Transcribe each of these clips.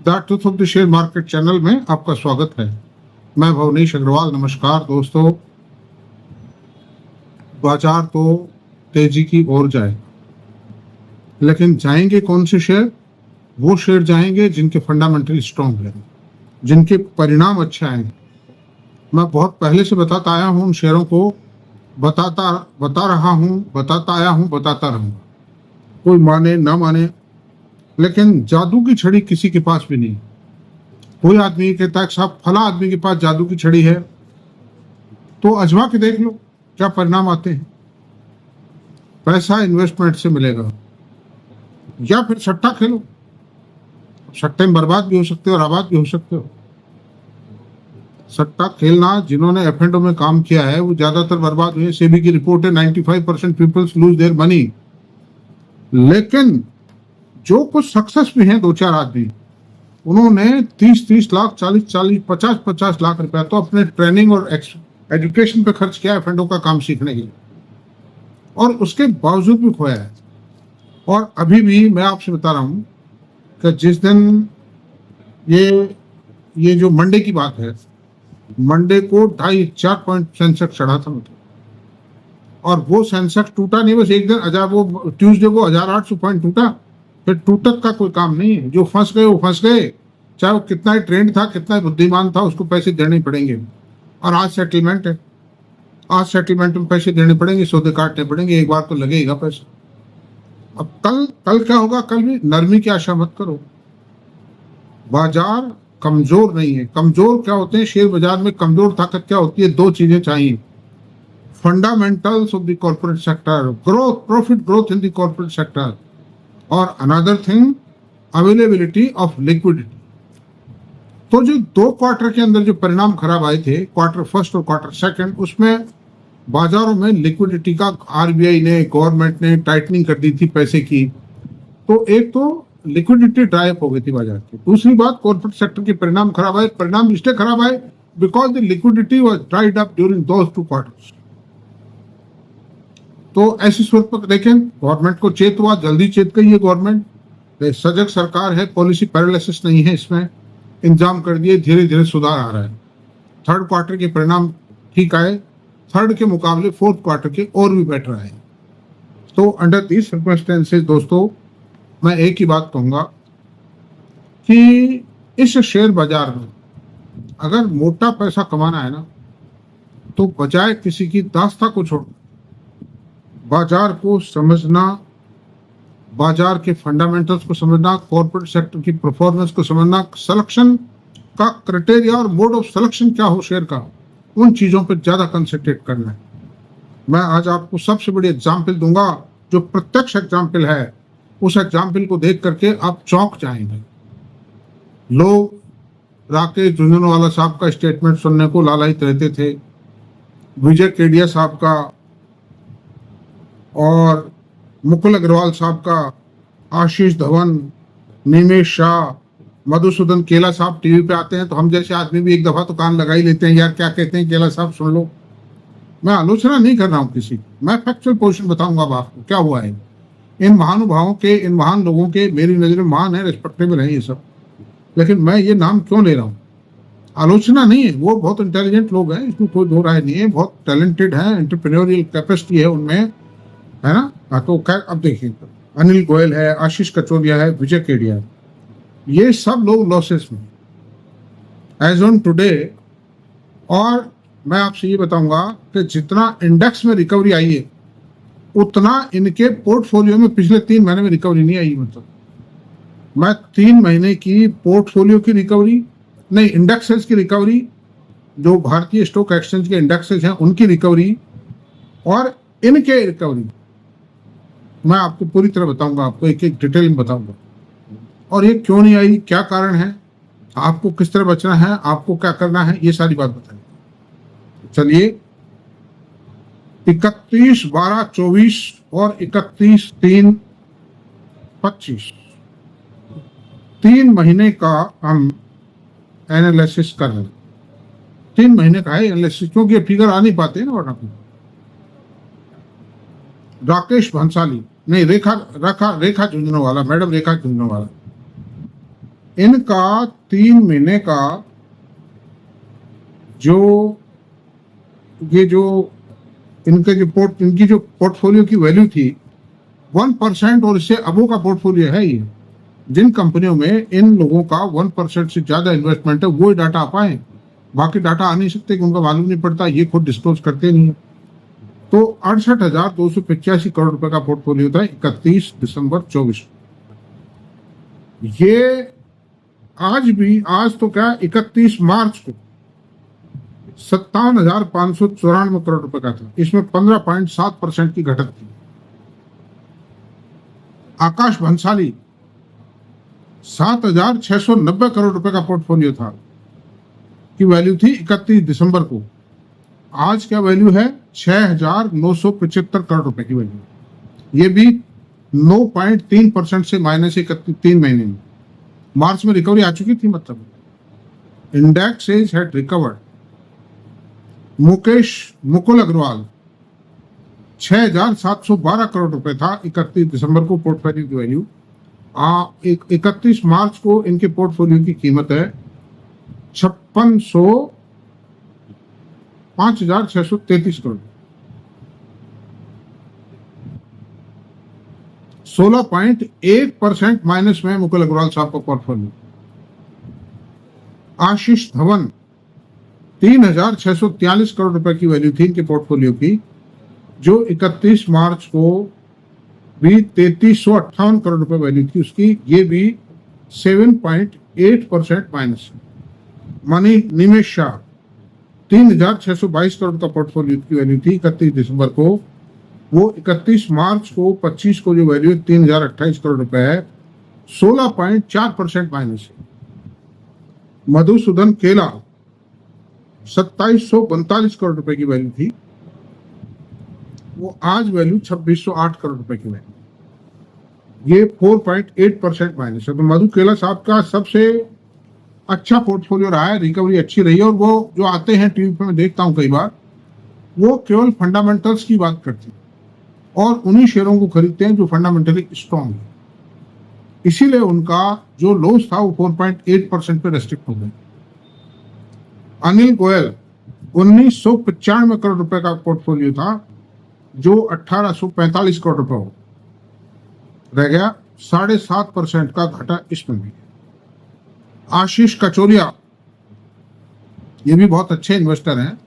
The truth of the share market channel में आपका स्वागत है। मैं भवनीश अग्रवाल। नमस्कार दोस्तों। बाजार तो तेजी की ओर जाए, लेकिन जाएंगे कौन से शेयर? वो शेयर जाएंगे जिनके फंडामेंटल स्ट्रांग है, जिनके परिणाम अच्छे आएंगे। मैं बहुत पहले से बताता आया हूं, उन शेयरों को बता रहा हूं, बताता आया हूं, बताता रहूंगा। कोई माने ना माने, लेकिन जादू की छड़ी किसी के पास भी नहीं। कोई आदमी कहता है साहब फला आदमी के पास जादू की छड़ी है, तो अजमा के देख लो क्या परिणाम आते हैं। पैसा इन्वेस्टमेंट से मिलेगा, या फिर सट्टा खेलो। सट्टे में बर्बाद भी हो सकते हो और आबाद भी हो सकते हो। सट्टा खेलना, जिन्होंने एफ में काम किया है वो ज्यादातर बर्बाद हुए। सेबी की रिपोर्ट है 95% पीपल्स लूज देयर मनी। लेकिन जो कुछ सक्सेस भी हैं, दो चार आदमी, उन्होंने 30-30 लाख, 40-40, 50-50 लाख रुपया तो अपने ट्रेनिंग और एजुकेशन पे खर्च किया एफ का काम सीखने के लिए, और उसके बावजूद भी खोया है। और अभी भी मैं आपसे बता रहा हूं कि जिस दिन ये जो मंडे की बात है, मंडे को 2.5-4 पॉइंट सेंसेक्स चढ़ा था मतलब, और वो सेंसेक्स टूटा नहीं। बस एक दिन वो ट्यूसडे को 1800 पॉइंट टूटा, फिर टूटक का कोई काम नहीं है। जो फंस गए वो फंस गए, चाहे वो कितना ही ट्रेंड था, कितना ही बुद्धिमान था, उसको पैसे देने पड़ेंगे। और आज सेटलमेंट है, आज सेटलमेंट में पैसे देने पड़ेंगे, सौदे काटने पड़ेंगे, एक बार तो लगेगा पैसा। अब कल क्या होगा? कल भी नरमी की आशा मत करो। बाजार कमजोर नहीं है। कमजोर क्या होते हैं शेयर बाजार में? कमजोर ताकत क्या होती है? दो चीजें चाहिए। Fundamentals of the corporate sector, growth, profit growth in the corporate sector, और another thing availability of liquidity. तो जो 2 क्वार्टर के अंदर जो परिणाम खराब आए थे, क्वार्टर फर्स्ट और क्वार्टर सेकंड, उसमें बाजारों में लिक्विडिटी का आरबीआई ने, गवर्नमेंट ने टाइटनिंग कर दी थी पैसे की। तो एक तो लिक्विडिटी ड्राई अप हो गई थी बाजार की। दूसरी बात, कॉर्पोरेट सेक्टर के परिणाम खराब आए। परिणाम इसलिए खराब आए because the liquidity was dried up during those 2 quarters. तो ऐसी सूरत पर देखें, गवर्नमेंट को चेत हुआ, जल्दी चेत गई है गवर्नमेंट। सजग सरकार है, पॉलिसी पैरालिसिस नहीं है इसमें। इंतजाम कर दिए, धीरे धीरे सुधार आ रहा है। 3rd क्वार्टर के परिणाम ठीक आए, 3rd के मुकाबले 4th क्वार्टर के और भी बेटर आए। तो अंडर दीज सर्कमस्टेंसेस दोस्तों, मैं एक ही बात कहूंगा कि इस शेयर बाजार में अगर मोटा पैसा कमाना है ना, तो बजाय किसी की दास्ता को छोड़ बाजार को समझना, बाजार के फंडामेंटल्स को समझना, कॉर्पोरेट सेक्टर की परफॉर्मेंस को समझना, सिलेक्शन का क्राइटेरिया और मोड ऑफ सिलेक्शन क्या हो शेयर का, उन चीजों पर ज्यादा कंसंट्रेट करना है। मैं आज आपको सबसे बड़ी एग्जाम्पल दूंगा, जो प्रत्यक्ष एग्जाम्पल है। उस एग्जाम्पल को देख करके आप चौंक जाएंगे। लोग राकेश झुंझुनवाला साहब का स्टेटमेंट सुनने को लालायित रहते थे, विजय केडिया साहब का और मुकुल अग्रवाल साहब का, आशीष धवन, निमेश शाह, मधुसूदन केला साहब टीवी पे आते हैं तो हम जैसे आदमी भी एक दफा तो कान लगा ही लेते हैं, यार क्या कहते हैं केला साहब, सुन लो। मैं आलोचना नहीं कर रहा हूं किसी, मैं फैक्चुअल पोजीशन बताऊंगा अब आपको क्या हुआ है। इन महानुभावों के, इन महान लोगों के मेरी नजर में महान है, रिस्पेक्टेबल है ये सब, लेकिन मैं ये नाम क्यों ले रहा हूँ? आलोचना नहीं है, वो बहुत इंटेलिजेंट लोग हैं, इसमें कोई दो राय नहीं है, बहुत टैलेंटेड है, एंटरप्रेन्योरियल कैपेसिटी है उनमें, है ना। तो खैर अब देखिए, अनिल गोयल है, आशीष कचोरिया है, विजय केडिया है, ये सब लोग लॉसेस में एज ऑन टुडे। और मैं आपसे ये बताऊंगा कि जितना इंडेक्स में रिकवरी आई है, उतना इनके पोर्टफोलियो में पिछले 3 महीने में रिकवरी नहीं आई। मतलब मैं 3 महीने की पोर्टफोलियो की रिकवरी नहीं, इंडेक्सेस की रिकवरी, जो भारतीय स्टॉक एक्सचेंज के इंडेक्सेस हैं उनकी रिकवरी और इनके रिकवरी, मैं आपको पूरी तरह बताऊंगा, आपको एक एक डिटेल में बताऊंगा। और ये क्यों नहीं आई, क्या कारण है, आपको किस तरह बचना है, आपको क्या करना है, ये सारी बात बताएंगे। चलिए, 31/12/24 और 31/3/25 3 महीने का हम एनालिसिस कर रहे हैं। 3 महीने का है एनालिसिस, क्योंकि ये फिगर आ नहीं पाते हैं ना वरना। राकेश भंसाली नहीं, रेखा झुंझुनवाला, मैडम रेखा झुंझुनवाला, इनका 3 महीने का जो ये जो इनकी जो पोर्टफोलियो की वैल्यू थी 1% और इससे अबो का पोर्टफोलियो है ये। जिन कंपनियों में इन लोगों का 1% से ज्यादा इन्वेस्टमेंट है वो डाटा आ पाए, बाकी डाटा आ नहीं सकते कि उनका मालूम नहीं पड़ता, ये खुद डिस्क्लोज करते नहीं है। तो 68,285 करोड़ रुपए का पोर्टफोलियो था 31 दिसंबर 24। ये आज तो क्या 31 मार्च को 57,594 करोड़ रुपए का था। इसमें 15.7% की घटत थी। आकाश भंसाली 7,690 करोड़ रुपए का पोर्टफोलियो था की वैल्यू थी 31 दिसंबर को। आज क्या वैल्यू है 6,975 करोड़ रुपए की वैल्यू। ये भी 9.3% से माइनस 3 महीने में। मार्च में रिकवरी आ चुकी थी, मतलब index had recovered. Mukul Agrawal 6,712 crore रुपए था 31 दिसंबर को पोर्टफोलियो की वैल्यू। 31 मार्च को इनके पोर्टफोलियो की कीमत है 5,633 करोड़। 16.1% माइनस में मुकुल अग्रवाल साहब का पोर्टफोलियो। आशीष धवन 3,643 करोड़ रुपए की वैल्यू थी इनके पोर्टफोलियो की, जो 31 मार्च को भी 3,358 करोड़ रुपए वैल्यू थी उसकी। ये भी 7.8% माइनस। मनी निमेश शाह 3,622 करोड़ का पोर्टफोलियो की वैल्यू थी 31 दिसंबर को। वो 31 मार्च को 25 को जो वैल्यू 3,028 करोड़ रुपए है, 16.4% माइनस है। मधुसूदन केला 2,742 करोड़ रुपए की वैल्यू थी, वो आज वैल्यू 2,608 करोड़ रुपए की वैल्यू। ये 4.8% माइनस है। तो मधु केला साहब का सबसे अच्छा पोर्टफोलियो रहा है, रिकवरी अच्छी रही है। और वो जो आते हैं टीवी पे मैं देखता हूं कई बार, वो केवल फंडामेंटल्स की बात करते हैं और उन्हीं शेयरों को खरीदते हैं जो फंडामेंटली स्ट्रॉन्ग है। इसीलिए उनका जो लॉस था वो 4.8% पे रेस्ट्रिक्ट हो गया। अनिल गोयल 1,995 करोड़ रुपए का पोर्टफोलियो था, जो 1,845 करोड़ रुपए हो रह गया। 7.5% का घटा इसमें भी। आशीष कचोरिया, ये भी बहुत अच्छे इन्वेस्टर हैं,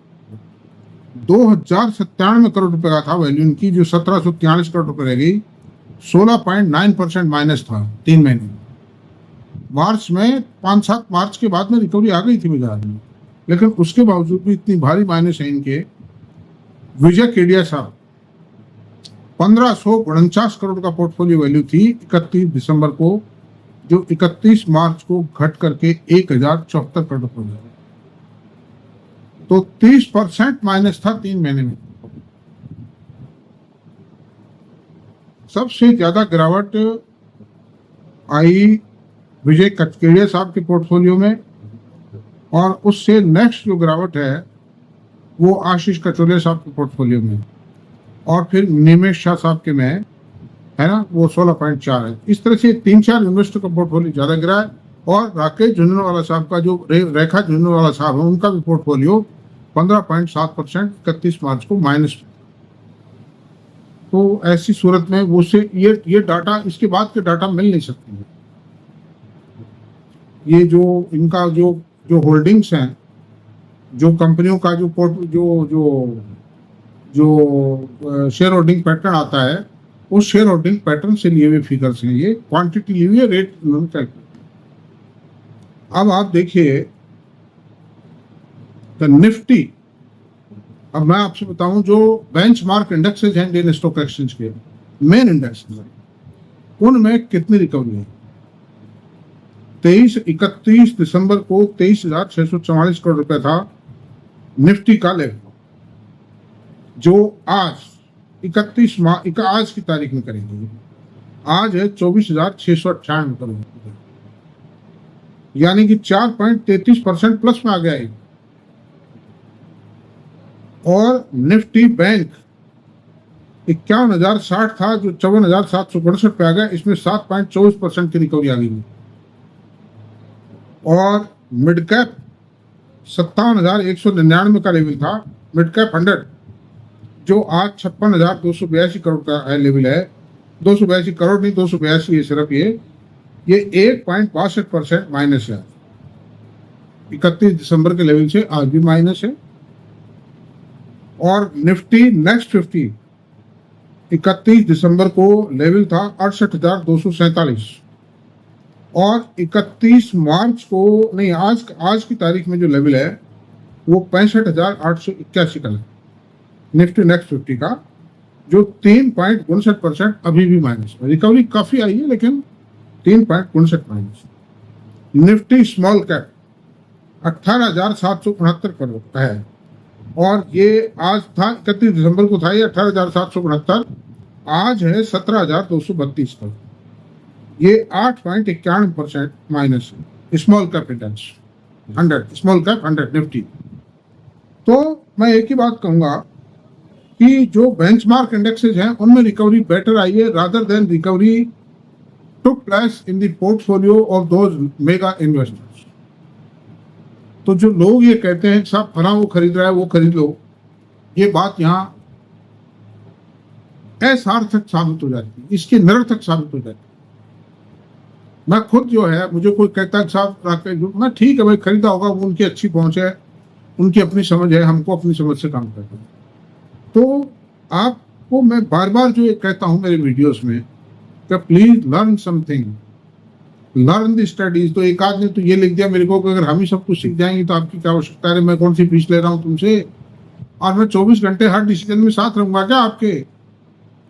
2,097 करोड़ रुपए का था वैल्यू इनकी, जो 1,743 करोड़ रुपए रह गई। 16.9% माइनस था 3 महीने में। मार्च में 5-7 मार्च के बाद में रिकवरी आ गई थी बाजार में, लेकिन उसके बावजूद भी इतनी भारी माइनस है इनके। विजय केडिया साहब 1,549 करोड़ का पोर्टफोलियो वैल्यू थी 31 दिसंबर को, जो 31 मार्च को घट करके 1,074 करोड़ रुपए हो गया। तो 30% माइनस था 3 महीने में। सबसे ज्यादा गिरावट आई विजय केडिया साहब के पोर्टफोलियो में, और उससे नेक्स्ट जो गिरावट है वो आशीष कचोरिया साहब के पोर्टफोलियो में, और फिर निमेश शाह साहब के में है ना, वो 16.4 है। इस तरह से 3-4 इन्वेस्टर का पोर्टफोलियो ज्यादा गिरा है। और राकेश झुंझुनवाला साहब का जो रेखा झुंझुनवाला साहब है, उनका भी पोर्टफोलियो 15.7% 31 मार्च को माइनस। तो ऐसी सूरत में वो से ये डाटा, इसके बाद के डाटा मिल नहीं सकते हैं। ये जो इनका जो होल्डिंग्स हैं, जो कंपनियों का जो शेयर होल्डिंग पैटर्न आता है, उस शेयर होल्डिंग पैटर्न से लिए हुए फिगर्स हैं। ये क्वांटिटी ली हुई है, रेट कैलकुलेट। अब आप देखिए द निफ्टी। अब मैं आपसे बताऊं, जो बेंचमार्क इंडेक्सेस हैं इंडियन स्टॉक एक्सचेंज के मेन इंडेक्सेस हैं, उनमें कितनी रिकवरी है। 31 दिसंबर को 23,644 करोड़ रुपए था निफ्टी का लेवल, जो आज आज की तारीख में करेंगे। आज है 24,698 करोड़, यानी कि 4.33% प्लस में आ गया है। और निफ्टी बैंक 51,060 था, जो 54,767 पे आ गया। इसमें 7.24% की रिकवरी आ गई। और मिड कैप 57,199 का लेवल था। मिड कैप 100 जो आज 56,282 करोड़ का लेवल है। 282 करोड़ नहीं, 282 है सिर्फ। ये 1.62% माइनस है। 31 दिसंबर के लेवल से आज भी माइनस है। और निफ्टी नेक्स्ट 50 31 दिसंबर को लेवल था 68,247 और 31 मार्च को नहीं, आज की तारीख में जो लेवल है वो 65,881 का है निफ्टी नेक्स्ट 50 का, जो 3.59% अभी भी माइनस में। रिकवरी काफी आई है लेकिन 3.59 minus. Nifty small cap 18,769 crore का है और ये आज था 31 दिसंबर को था ये 18,769, आज है 17,232 करोड़। ये 8.91% माइनस है small cap index 100, small cap 100 Nifty. तो मैं एक ही बात कहूंगा कि जो बेंचमार्क इंडेक्सेस हैं उनमें रिकवरी बेटर आई है rather than recovery took place in the portfolio of those mega investors. तो जो लोग ये कहते हैं साहब फला वो खरीद रहा है वो खरीद लो, ये बात यहाँ असार्थक साबित हो जाती है, इसके निरर्थक साबित हो जाती है। मैं खुद जो है, मुझे कोई कहता है साहब मैं ठीक है भाई, खरीदा होगा, वो उनकी अच्छी पहुंच है, उनकी अपनी समझ है, हमको अपनी समझ से काम करना है। तो आपको मैं बार बार जो ये कहता हूं मेरे वीडियोस में कि please learn something, learn the studies. तो एक आदमी तो ये लिख दिया मेरे को कि अगर हम ही सब कुछ सीख जाएंगे तो आपकी क्या आवश्यकता है, मैं कौन सी फीस ले रहा हूं तुमसे, और मैं 24 घंटे हर डिसीजन में साथ रहूंगा क्या आपके?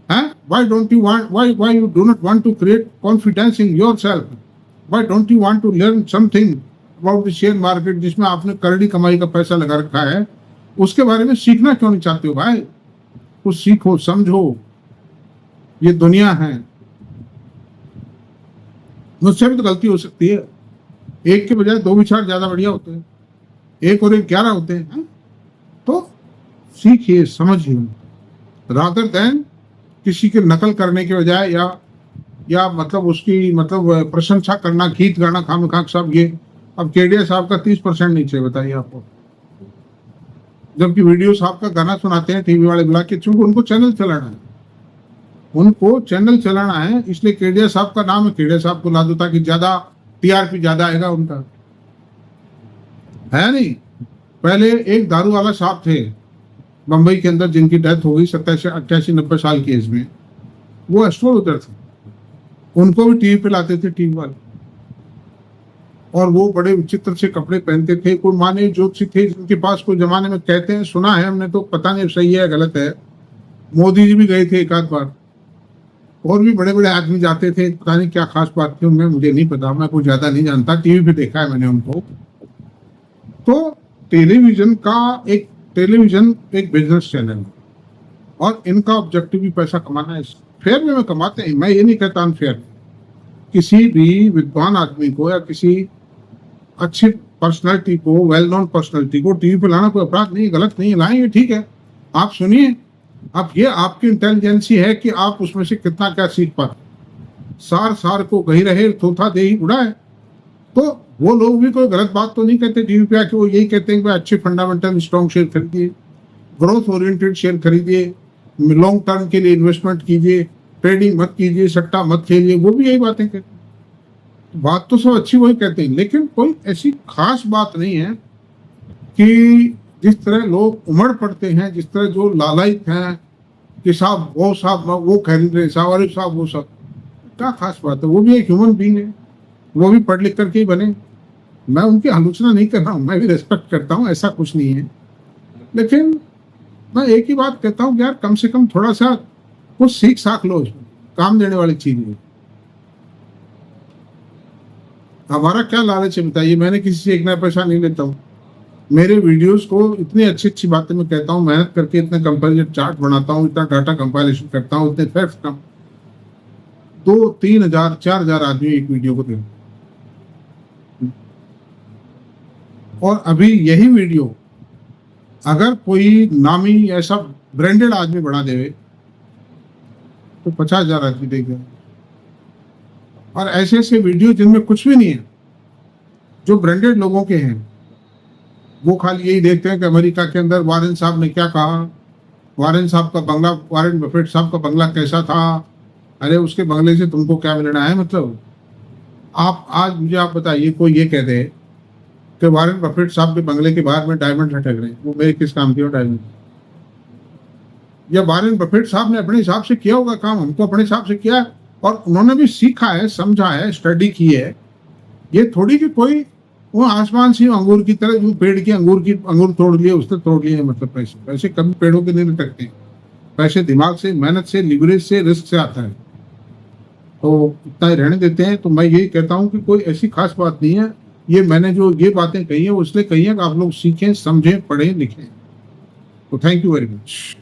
हैं? Why don't you want, why you do not want to create confidence in yourself? Why don't you want to learn something about the share market जिसमें आपने करड़ी कमाई का पैसा लगा रखा है, उसके बारे में सीखना क्यों नहीं चाहते हो भाई? कुछ सीखो, समझो, ये दुनिया है। मुझसे भी तो गलती हो सकती है, एक के बजाय 2 विचार ज्यादा बढ़िया होते हैं, 1 और 1 11 होते हैं। तो सीखिए, समझिए, रादर देन किसी के नकल करने के बजाय या मतलब उसकी मतलब प्रशंसा करना, गीत गाना खामखाक साहब। ये अब केडिया साहब का 30% नीचे, बताइए आपको, जबकि वीडियो साहब का गाना सुनाते हैं टीवी वाले बुला के, क्योंकि उनको चैनल चलाना है, उनको चैनल चलाना है, इसलिए केडिया साहब का नाम है, केडिया साहब को ला दो ताकि ज्यादा टीआरपी ज्यादा आएगा उनका, है नहीं। पहले एक दारू वाला साहब थे बंबई के अंदर जिनकी डेथ हो गई 87, 88, 90 साल की एज में, वो एस्ट्रोलॉजर थे, उनको भी टीवी पे लाते थे टीवी वाले, और वो बड़े विचित्र से कपड़े पहनते थे। कोई माने ज्योतिषी थे जिनके पास कोई जमाने में, कहते हैं, सुना है हमने, तो पता नहीं सही है गलत है, मोदी जी भी गए थे एक आध बार, और भी बड़े बड़े आदमी जाते थे, पता नहीं क्या खास बात थी उनमें, मुझे नहीं पता, मैं कुछ ज्यादा नहीं जानता, टीवी पे देखा है मैंने उनको। तो टेलीविजन एक बिजनेस चैनल है और इनका ऑब्जेक्टिव भी पैसा कमाना है। फेयर में कमाते हैं, मैं ये नहीं कहता अनफेयर। किसी भी विद्वान आदमी को या किसी अच्छी पर्सनैलिटी को, वेल नोन पर्सनैलिटी को टीवी पे लाना कोई अपराध नहीं है, गलत नहीं है, लाएंगे, ठीक है, आप सुनिए। अब ये आपकी इंटेलिजेंसी है कि आप उसमें से कितना क्या सीख पाते। सार को कही रहे, थोथा दे ही उड़ाए। तो वो लोग भी कोई गलत बात तो नहीं कहते टीवी पे आके, वो यही कहते हैं कि अच्छे फंडामेंटल स्ट्रॉन्ग शेयर खरीदिए, ग्रोथ ओरिएंटेड शेयर खरीदिए, लॉन्ग टर्म के लिए इन्वेस्टमेंट कीजिए, ट्रेडिंग मत कीजिए, सट्टा मत खेलिए, वो भी यही बातें कहते हैं। बात तो सब अच्छी वही कहते हैं, लेकिन कोई ऐसी खास बात नहीं है कि जिस तरह लोग उमड़ पड़ते हैं, जिस तरह जो लालायित हैं कि साहब वो खरीद रहे, साहब अरे साहब वो सब, क्या खास बात है? वो भी एक ह्यूमन बीइंग है, वो भी पढ़ लिख करके ही बने। मैं उनकी आलोचना नहीं कर रहा हूँ, मैं भी रेस्पेक्ट करता हूँ, ऐसा कुछ नहीं है, लेकिन मैं एक ही बात कहता हूँ कि यार कम से कम थोड़ा सा कुछ सीख साख लो, इसमें काम देने वाली चीज है। हमारा क्या लालच है बताइए? मैंने किसी से 1 नया पैसा नहीं लेता हूँ, मेरे वीडियोस को इतनी अच्छी अच्छी बातें मैं कहता हूँ, मेहनत करके इतने कंपैरिजन चार्ट बनाता हूँ, इतना डाटा कंपाइलेशन करता हूँ, इतने फैक्ट्स कम, 2-3 हजार 4 हजार आदमी एक वीडियो को देखते। और अभी यही वीडियो अगर कोई नामी ऐसा ब्रांडेड आदमी बना देवे तो 50,000 आदमी देख जाए। और ऐसे ऐसे वीडियो जिनमें कुछ भी नहीं है, जो ब्रांडेड लोगों के हैं वो खाली यही देखते हैं कि अमेरिका के अंदर वारेन साहब ने क्या कहा, वारेन साहब का बंगला, वारेन बफेट साहब का बंगला कैसा था, अरे उसके बंगले से तुमको क्या मिलना है। मतलब आप आज मुझे आप बताइए, कोई ये कह दे कि वारेन बफेट साहब के बंगले के बाहर में डायमंड लटक रहे हैं, वो मेरे किस काम की हो डायमंड? या वारेन बफेट साहब ने अपने हिसाब से किया होगा काम, हमको अपने हिसाब से किया है, और उन्होंने भी सीखा है, समझा है, स्टडी की है। ये थोड़ी कि कोई वो आसमान से अंगूर की तरह, जो पेड़ की अंगूर तोड़ लिए उसने तोड़ लिए, मतलब पैसे कभी पेड़ों के नहीं लटकते। पैसे दिमाग से, मेहनत से, लिवरेज से, रिस्क से आता है। तो इतना ही रहने देते हैं। तो मैं यही कहता हूँ कि कोई ऐसी खास बात नहीं है। ये मैंने जो ये बातें कही है वो इसलिए कही है कि आप लोग सीखें, समझें, पढ़ें, लिखें। तो थैंक यू वेरी मच।